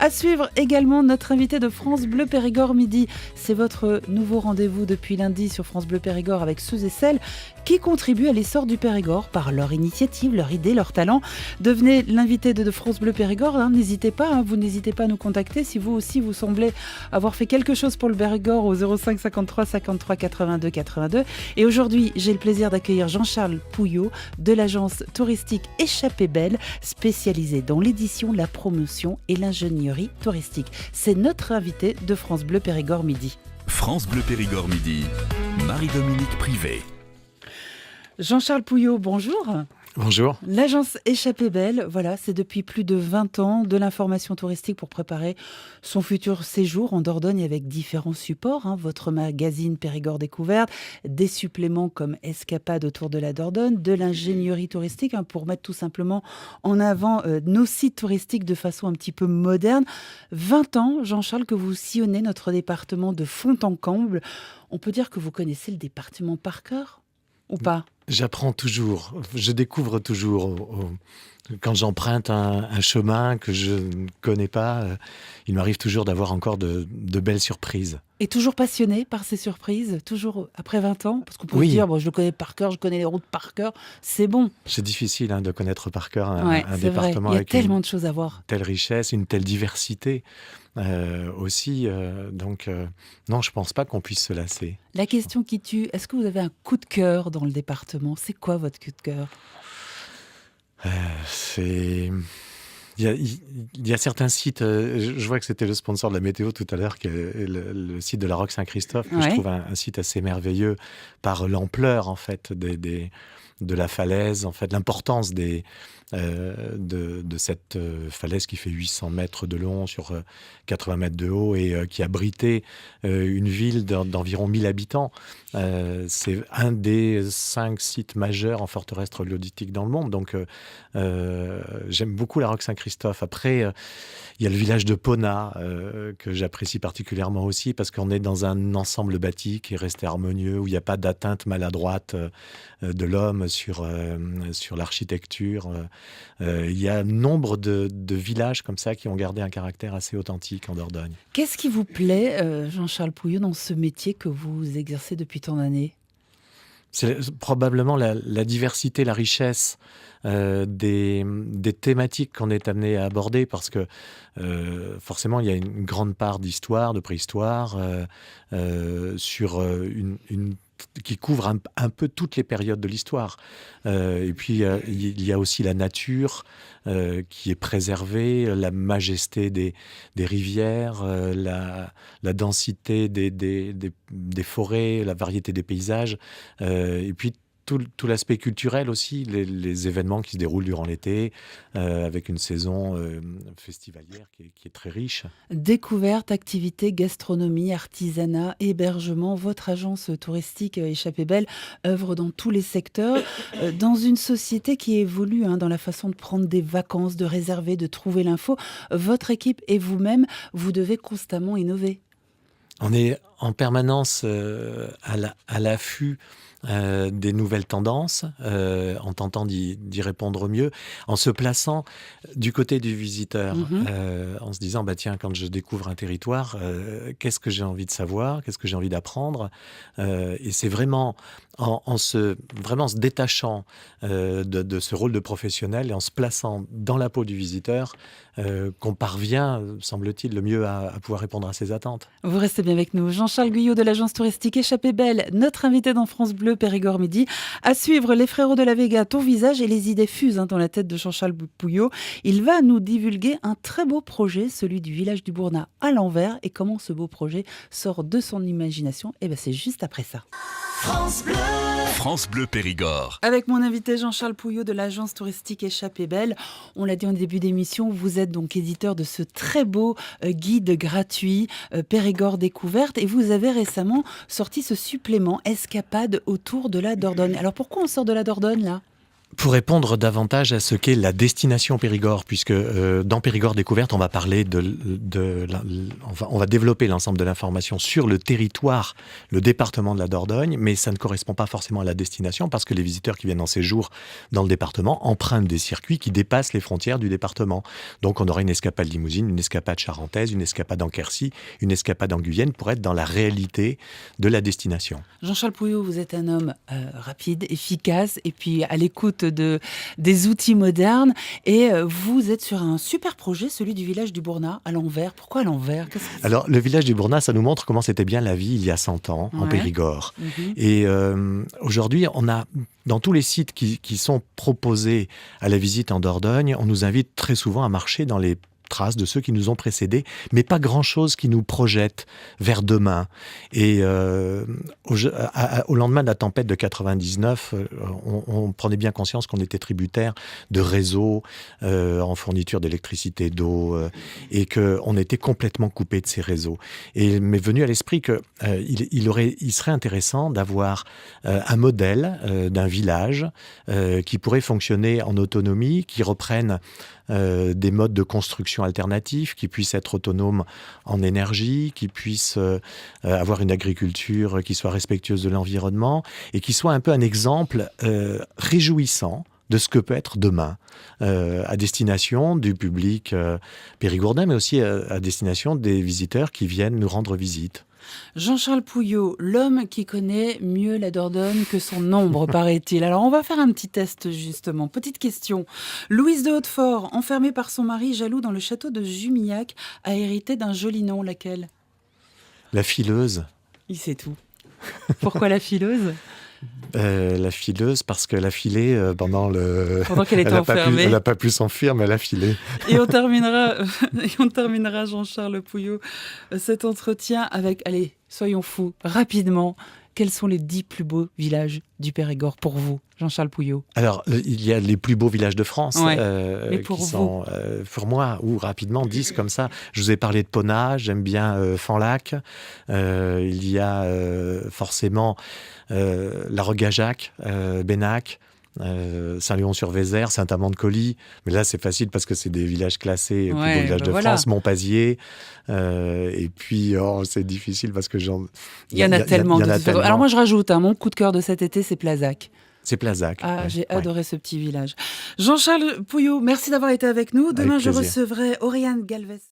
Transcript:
À suivre également notre invité de France Bleu Périgord Midi. C'est votre nouveau rendez-vous depuis lundi sur France Bleu Périgord avec ceux et celles qui contribuent à l'essor du Périgord par leur initiative, leur idée, leur talent. Devenez l'invité de France Bleu Périgord, n'hésitez pas, vous n'hésitez pas à nous contacter si vous aussi vous semblez avoir fait quelque chose pour le Périgord au 05 53 53 82 82. Et aujourd'hui, j'ai le plaisir d'accueillir Jean-Charles Pouillot de l'agence touristique Échappée Belle, spécialisée dans l'édition, la promotion et l'ingénierie touristique. C'est notre invité de France Bleu Périgord Midi. France Bleu Périgord Midi, Marie-Dominique Privé. Jean-Charles Pouillot, bonjour. Bonjour. L'agence Échappée Belle, voilà, c'est depuis plus de 20 ans de l'information touristique pour préparer son futur séjour en Dordogne avec différents supports. Votre magazine Périgord Découverte, des suppléments comme Escapade autour de la Dordogne, de l'ingénierie touristique pour mettre tout simplement en avant nos sites touristiques de façon un petit peu moderne. 20 ans, Jean-Charles, que vous sillonnez notre département de fond en comble. On peut dire que vous connaissez le département par cœur ou pas ? J'apprends toujours, je découvre toujours. Quand j'emprunte un chemin que je ne connais pas, il m'arrive toujours d'avoir encore de belles surprises. Et toujours passionné par ces surprises, toujours après 20 ans, parce qu'on peut se dire, je le connais par cœur, je connais les routes par cœur, c'est bon. C'est difficile de connaître par cœur un département vrai. avec tellement de choses à voir. Une telle richesse, une telle diversité aussi. Non, je ne pense pas qu'on puisse se lasser. La question qui tue, est-ce que vous avez un coup de cœur dans le département ? C'est quoi votre coup de cœur ? Il y a certains sites, je vois que c'était le sponsor de la météo tout à l'heure, le site de la Roque Saint-Christophe, que je trouve un site assez merveilleux par l'ampleur en fait de la falaise, en fait l'importance de cette falaise qui fait 800 mètres de long sur 80 mètres de haut et qui abritait une ville d'environ 1000 habitants. C'est un des 5 sites majeurs en forteresse troglodytique dans le monde. Donc j'aime beaucoup la Roque Saint-Christophe. Après, il y a le village de Pona que j'apprécie particulièrement aussi parce qu'on est dans un ensemble bâti qui est resté harmonieux, où il n'y a pas d'atteinte maladroite de l'homme sur l'architecture. Il y a nombre de villages comme ça qui ont gardé un caractère assez authentique en Dordogne. Qu'est-ce qui vous plaît, Jean-Charles Pouillot, dans ce métier que vous exercez depuis tant d'années ? C'est probablement la diversité, la richesse des thématiques qu'on est amené à aborder parce que forcément il y a une grande part d'histoire, de préhistoire sur une qui couvre un peu toutes les périodes de l'histoire. Et puis, il y a aussi la nature qui est préservée, la majesté des rivières, la densité des forêts, la variété des paysages. Et puis, tout l'aspect culturel aussi, les événements qui se déroulent durant l'été, avec une saison festivalière qui est très riche. Découverte, activités, gastronomie, artisanat, hébergement, votre agence touristique Échappée Belle œuvre dans tous les secteurs, dans une société qui évolue dans la façon de prendre des vacances, de réserver, de trouver l'info. Votre équipe et vous-même, vous devez constamment innover. On est en permanence à l'affût des nouvelles tendances, en tentant d'y répondre au mieux, en se plaçant du côté du visiteur, en se disant, tiens, quand je découvre un territoire, qu'est-ce que j'ai envie de savoir, qu'est-ce que j'ai envie d'apprendre, et c'est vraiment en se détachant de ce rôle de professionnel et en se plaçant dans la peau du visiteur qu'on parvient, semble-t-il, le mieux à pouvoir répondre à ses attentes. Vous restez bien avec nous. Jean-Charles Guyot de l'agence touristique Échappée Belle, notre invité dans France Bleu Périgord Midi. À suivre, les frérots de la Vega, ton visage, et les idées fusent dans la tête de Jean-Charles Pouillot. Il va nous divulguer un très beau projet, celui du village du Bournat à l'envers. Et comment ce beau projet sort de son imagination ? C'est juste après ça. France Bleu. France Bleu Périgord. Avec mon invité Jean-Charles Pouillot de l'agence touristique Échappée Belle. On l'a dit en début d'émission, vous êtes donc éditeur de ce très beau guide gratuit Périgord Découverte et vous avez récemment sorti ce supplément Escapade autour de la Dordogne. Alors pourquoi on sort de la Dordogne là ? Pour répondre davantage à ce qu'est la destination Périgord, puisque dans Périgord Découverte, on va parler on va développer l'ensemble de l'information sur le territoire, le département de la Dordogne, mais ça ne correspond pas forcément à la destination, parce que les visiteurs qui viennent en séjour dans le département empruntent des circuits qui dépassent les frontières du département. Donc on aura une escapade limousine, une escapade charentaise, une escapade en Quercy, une escapade en Guyenne, pour être dans la réalité de la destination. Jean-Charles Pouillot, vous êtes un homme rapide, efficace, et puis à l'écoute des outils modernes. Et vous êtes sur un super projet, celui du village du Bournat, à l'envers. Pourquoi à l'envers? Alors, le village du Bournat, ça nous montre comment c'était bien la vie il y a 100 ans, en Périgord. Et aujourd'hui, on a, dans tous les sites qui sont proposés à la visite en Dordogne, on nous invite très souvent à marcher dans les traces de ceux qui nous ont précédés, mais pas grand-chose qui nous projette vers demain. Et au lendemain de la tempête de 99, on prenait bien conscience qu'on était tributaire de réseaux en fourniture d'électricité, d'eau, et qu'on était complètement coupé de ces réseaux. Et il m'est venu à l'esprit qu'il serait intéressant d'avoir un modèle d'un village qui pourrait fonctionner en autonomie, qui reprenne des modes de construction alternatifs, qui puissent être autonomes en énergie, qui puissent avoir une agriculture qui soit respectueuse de l'environnement et qui soit un peu un exemple réjouissant de ce que peut être demain, à destination du public périgourdin, mais aussi à destination des visiteurs qui viennent nous rendre visite. Jean-Charles Pouillot, l'homme qui connaît mieux la Dordogne que son ombre, paraît-il. Alors, on va faire un petit test, justement. Petite question. Louise de Hautefort, enfermée par son mari jaloux dans le château de Jumillac, a hérité d'un joli nom. Laquelle? La fileuse. Il sait tout. Pourquoi la fileuse? La fileuse, parce qu'elle a filé pendant qu'elle était enfermée. Elle n'a pas pu s'enfuir, mais elle a filé. Et on terminera, Jean-Charles Pouillot, cet entretien avec, allez, soyons fous, rapidement. Quels sont les 10 plus beaux villages du Périgord pour vous, Jean-Charles Pouillot? Alors, il y a les plus beaux villages de France, mais pour qui vous sont, pour moi, ou rapidement, 10 comme ça. Je vous ai parlé de Pona, j'aime bien Fanlac. Il y a forcément la Rogajac, Benac, Saint-Léon-sur-Vézère, Saint-Amand-de-Coly. Mais là, c'est facile parce que c'est des villages classés, plus beaux villages de France, Montpazier. Et puis, c'est difficile parce que il y en a tellement. Alors moi, je rajoute, mon coup de cœur de cet été, c'est Plazac. C'est Plazac. J'ai adoré ce petit village. Jean-Charles Pouillot, merci d'avoir été avec nous. Demain, je recevrai Oriane Galvez.